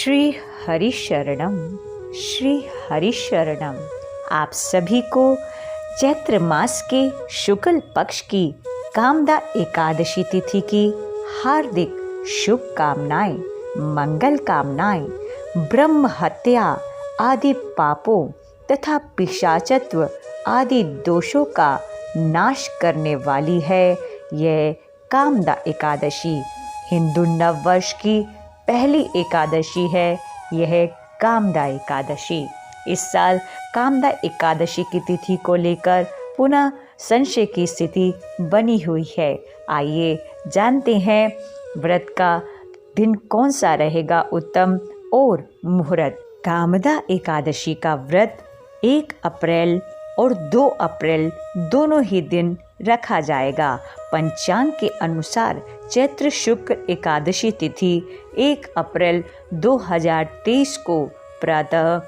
श्री हरि शरणम, श्री हरि शरणम। आप सभी को चैत्र मास के शुक्ल पक्ष की कामदा एकादशी तिथि की हार्दिक शुभकामनाएं, मंगल कामनाएं। ब्रह्म हत्या आदि पापों तथा पिशाचत्व आदि दोषों का नाश करने वाली है यह कामदा एकादशी। हिंदू नववर्ष की पहली एकादशी है यह कामदा एकादशी। इस साल कामदा एकादशी की तिथि को लेकर पुनः संशय की स्थिति बनी हुई है। आइए जानते हैं व्रत का दिन कौन सा रहेगा उत्तम और मुहूर्त। कामदा एकादशी का व्रत 1 अप्रैल और 2 अप्रैल दोनों ही दिन रखा जाएगा। पंचांग के अनुसार चैत्र शुक्ल एकादशी तिथि 1 अप्रैल 2023 को प्रातः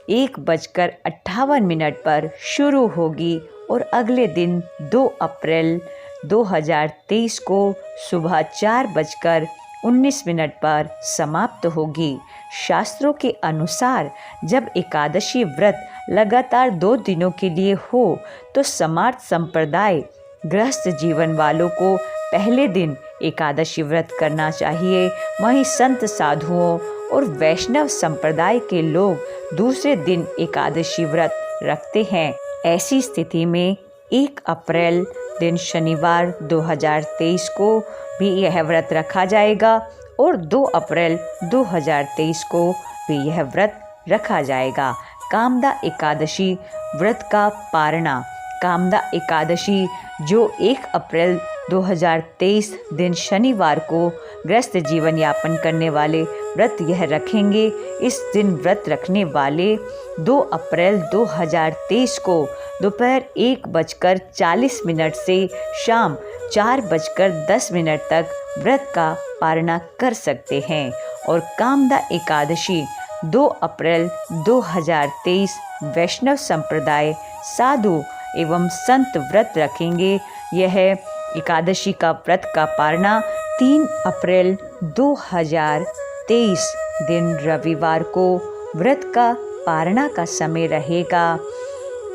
1:58 पर शुरू होगी और अगले दिन 2 अप्रैल 2023 को सुबह 4:19 पर समाप्त होगी। शास्त्रों के अनुसार जब एकादशी व्रत लगातार 2 दिनों के लिए हो तो समार्थ संप्रदाय गृहस्थ जीवन वालों को पहले दिन एकादशी व्रत करना चाहिए, वहीं संत साधुओं और वैष्णव संप्रदाय के लोग दूसरे दिन एकादशी व्रत रखते हैं। ऐसी स्थिति में 1 अप्रैल दिन शनिवार 2023 को भी यह व्रत रखा जाएगा और 2 अप्रैल 2023 को भी यह व्रत रखा जाएगा। कामदा एकादशी व्रत का पारणा। कामदा एकादशी जो 1 अप्रैल 2023 दिन शनिवार को गृहस्थ जीवन यापन करने वाले व्रत यह रखेंगे। इस दिन व्रत रखने वाले 2 अप्रैल 2023 को दोपहर 1:40 से शाम 4:10 तक व्रत का पारणा कर सकते हैं। और कामदा एकादशी 2 अप्रैल 2023 वैष्णव संप्रदाय साधु एवं संत व्रत रखेंगे। यह एकादशी का व्रत का पारणा 3 अप्रैल 2023 दिन रविवार को व्रत का पारणा का समय रहेगा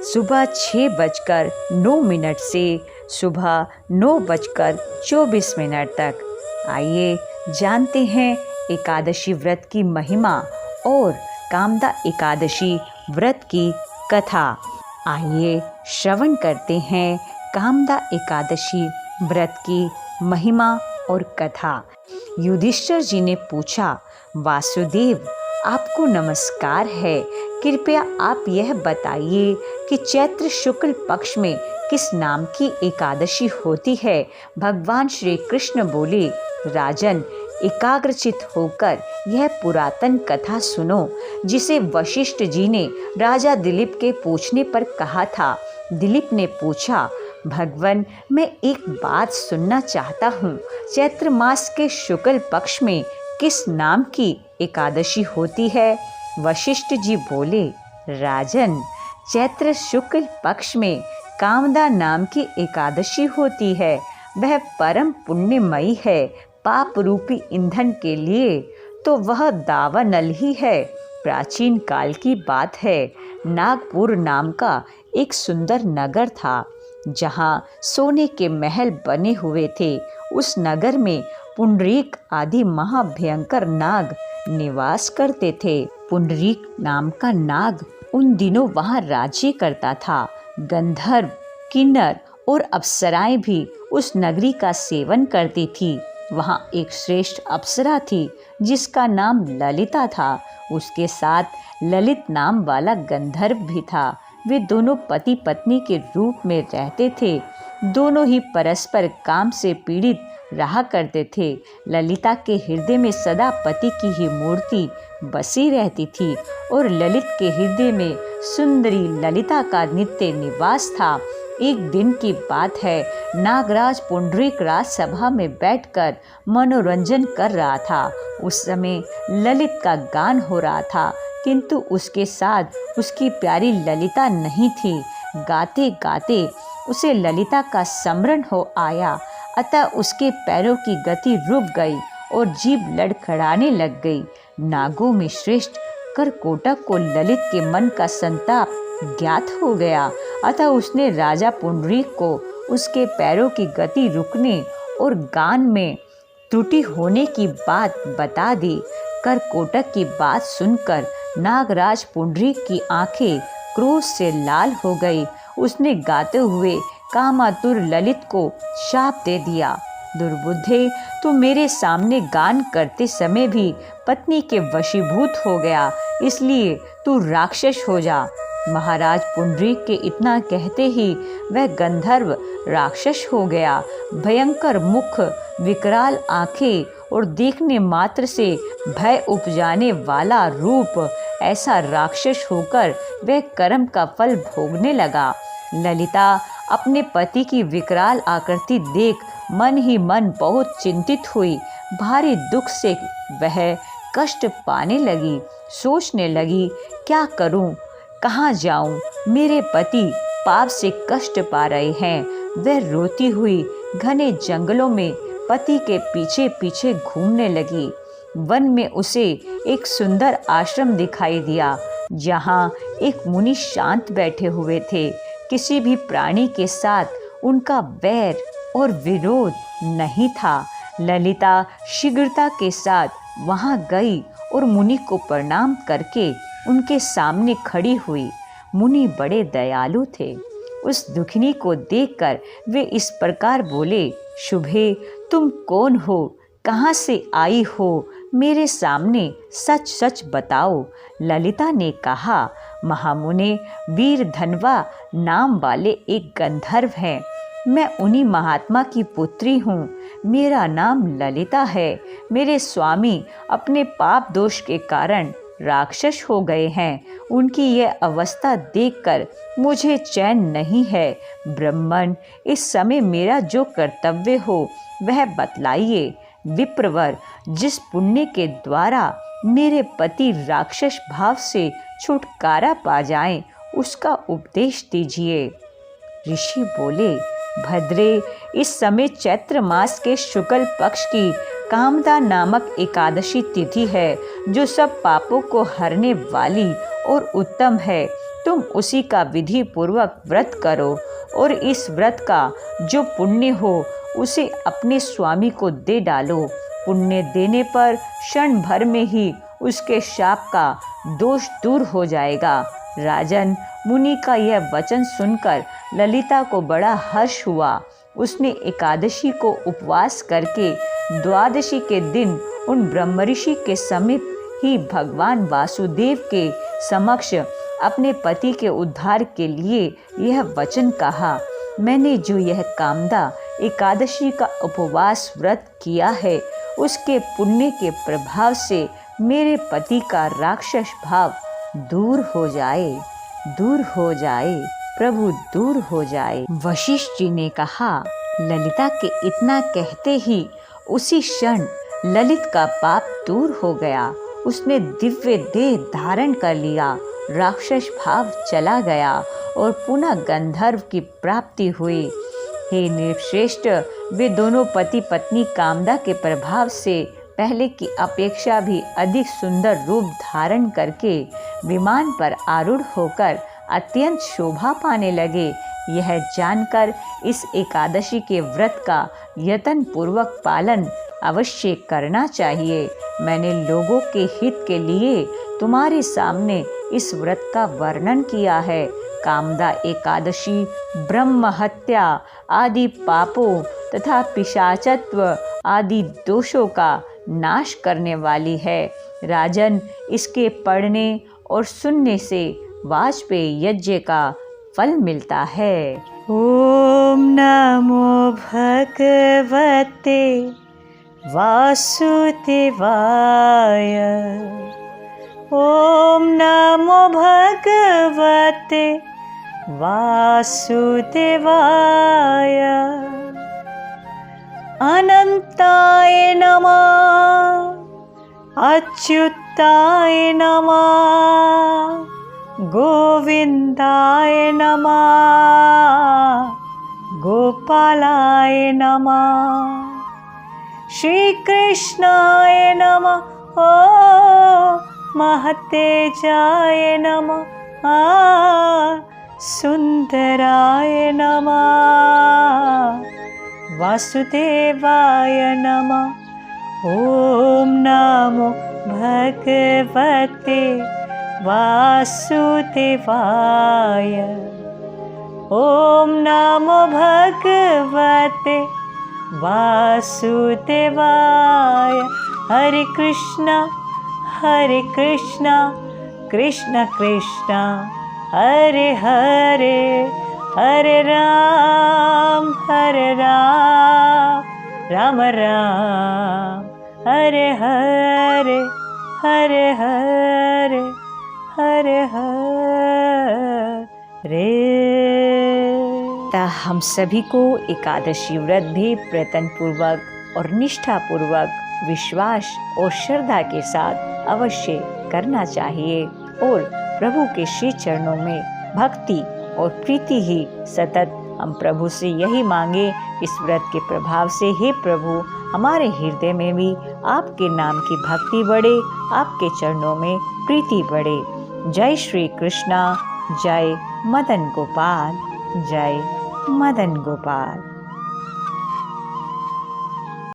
सुबह 6:09 से सुबह 9:24 तक। आइए जानते हैं एकादशी व्रत की महिमा और कामदा एकादशी व्रत की कथा। आइए श्रवण करते हैं कामदा एकादशी व्रत की महिमा और कथा। युधिष्ठिर जी ने पूछा, वासुदेव आपको नमस्कार है, कृपया आप यह बताइए कि चैत्र शुक्ल पक्ष में किस नाम की एकादशी होती है। भगवान श्री कृष्ण बोले, राजन एकाग्रचित होकर यह पुरातन कथा सुनो जिसे वशिष्ठ जी ने राजा दिलीप के पूछने पर कहा था। दिलीप ने पूछा, भगवान मैं एक बात सुनना चाहता हूँ, चैत्र मास के शुक्ल पक्ष में किस नाम की एकादशी होती है। वशिष्ठ जी बोले, राजन चैत्र शुक्ल पक्ष में कामदा नाम की एकादशी होती है। वह परम पुण्यमयी है। पाप रूपी ईंधन के लिए तो वह दावानल ही है। प्राचीन काल की बात है, नागपुर नाम का एक सुंदर नगर था जहाँ सोने के महल बने हुए थे। उस नगर में पुंडरीक आदि महाभयंकर नाग निवास करते थे। पुंडरीक नाम का नाग उन दिनों वहाँ राज्य करता था। गंधर्व, किन्नर और अप्सराएं भी उस नगरी का सेवन करती थी। वहाँ एक श्रेष्ठ अप्सरा थी जिसका नाम ललिता था। उसके साथ ललित नाम वाला गंधर्व भी था। वे दोनों पति पत्नी के रूप में रहते थे। दोनों ही परस्पर काम से पीड़ित रहा करते थे। ललिता के हृदय में सदा पति की ही मूर्ति बसी रहती थी और ललित के हृदय में सुंदरी ललिता का नित्य निवास था। एक दिन की बात है, नागराज पुंडरीक राजसभा में बैठकर मनोरंजन कर रहा था। उस समय ललित का गान हो रहा था, किंतु उसके साथ उसकी प्यारी ललिता नहीं थी। गाते गाते उसे ललिता का स्मरण हो आया, अतः उसके पैरों की गति रुक गई और जीभ लड़खड़ाने लग गई। नागों में श्रेष्ठ करकोटक को ललित के मन का संताप ज्ञात हो गया, अतः उसने राजा पुंडरीक को उसके पैरों की गति रुकने और गान में त्रुटि होने की बात बता दी। करकोटक की बात सुनकर नागराज पुंडरीक की आंखें क्रोध से लाल हो गई। उसने गाते हुए कामातुर ललित को शाप दे दिया, दुर्बुद्धे, तू मेरे सामने गान करते समय भी पत्नी के वशीभूत हो गया, इसलिए तू राक्षस हो जा। महाराज पुंडरीक के इतना कहते ही वह गंधर्व राक्षस हो गया। भयंकर मुख, विकराल आंखें और देखने मात्र से भय उपजाने वाला रूप, ऐसा राक्षस होकर वह कर्म का फल भोगने लगा। ललिता अपने पति की विकराल आकृति देख मन ही मन बहुत चिंतित हुई। भारी दुख से वह कष्ट पाने लगी। सोचने लगी, क्या करूं, कहाँ जाऊं, मेरे पति पाप से कष्ट पा रहे हैं। वह रोती हुई घने जंगलों में पति के पीछे पीछे घूमने लगी। वन में उसे एक सुंदर आश्रम दिखाई दिया, जहाँ एक मुनि शांत बैठे हुए थे। किसी भी प्राणी के साथ उनका वैर और विरोध नहीं था। ललिता शीघ्रता के साथ वहां गई और मुनि को प्रणाम करके उनके सामने खड़ी हुई। मुनि बड़े दयालु थे। उस दुखिनी को देखकर वे इस प्रकार बोले, शुभे, तुम कौन हो, कहाँ से आई हो, मेरे सामने सच सच बताओ। ललिता ने कहा, महामुने, वीर धनवा नाम वाले एक गंधर्व हैं। मैं उन्हीं महात्मा की पुत्री हूँ। मेरा नाम ललिता है। मेरे स्वामी अपने पाप दोष के कारण राक्षस हो गए हैं। उनकी यह अवस्था देखकर मुझे चैन नहीं है। ब्राह्मण, इस समय मेरा जो कर्तव्य हो वह बतलाइए। विप्रवर, जिस पुण्य के द्वारा मेरे पति राक्षस भाव से छुटकारा पा जाएं, उसका उपदेश दीजिए। ऋषि बोले, भद्रे, इस समय चैत्र मास के शुक्ल पक्ष की कामदा नामक एकादशी तिथि है, जो सब पापों को हरने वाली और उत्तम है। तुम उसी का विधि पूर्वक व्रत करो और इस व्रत का जो पुण्य हो उसे अपने स्वामी को दे डालो। पुण्य देने पर क्षण भर में ही उसके शाप का दोष दूर हो जाएगा। राजन, मुनि का यह वचन सुनकर ललिता को बड़ा हर्ष हुआ। उसने एकादशी को उपवास करके द्वादशी के दिन उन ब्रह्मऋषि के समीप ही भगवान वासुदेव के समक्ष अपने पति के उद्धार के लिए यह वचन कहा, मैंने जो यह कामदा एकादशी का उपवास व्रत किया है, उसके पुण्य के प्रभाव से मेरे पति का राक्षस भाव दूर हो जाए, दूर हो जाए, प्रभु दूर हो जाए। वशिष्ठ जी ने कहा, ललिता के इतना कहते ही उसी क्षण ललित का पाप दूर हो गया। उसने दिव्य देह धारण कर लिया, राक्षस भाव चला गया और पुनः गंधर्व की प्राप्ति हुई। हे नृपश्रेष्ठ, वे दोनों पति पत्नी कामदा के प्रभाव से पहले की अपेक्षा भी अधिक सुंदर रूप धारण करके विमान पर आरूढ़ होकर अत्यंत शोभा पाने लगे। यह जानकर इस एकादशी के व्रत का यत्न पूर्वक पालन अवश्य करना चाहिए। मैंने लोगों के हित के लिए तुम्हारे सामने इस व्रत का वर्णन किया है। कामदा एकादशी ब्रह्म हत्या आदि पापों तथा पिशाचत्व आदि दोषों का नाश करने वाली है। राजन, इसके पढ़ने और सुनने से वाजपेयी यज्ञ का फल मिलता है। ओम नमो भगवते वासुदेवाय। ओम नमो भगवते वासुदेवाय। अनंताय नमः, अच्युताय नमः, गोविंदाय नमः, गोपालाय नमः, श्री कृष्णाय नमः, ॐ महतेजाय नमः। सुन्दराय नमः। वासुदेवाय नमः। ॐ नमो भगवते वासुदेवाय। ॐ नमो भगवते वासुदेवाय। हरे कृष्णा कृष्ण कृष्ण हरे हरे, हरे राम राम राम हरे हरे, हरे हरे, हरे हरे। हम सभी को एकादशी व्रत भी प्रयत्नपूर्वक और निष्ठापूर्वक, विश्वास और श्रद्धा के साथ अवश्य करना चाहिए और प्रभु के श्री चरणों में भक्ति और प्रीति ही सतत हम प्रभु से यही मांगे। इस व्रत के प्रभाव से हे प्रभु हमारे हृदय में भी आपके नाम की भक्ति बढ़े, आपके चरणों में प्रीति बढ़े। जय श्री कृष्णा, जय मदन गोपाल, जय मदन गोपाल।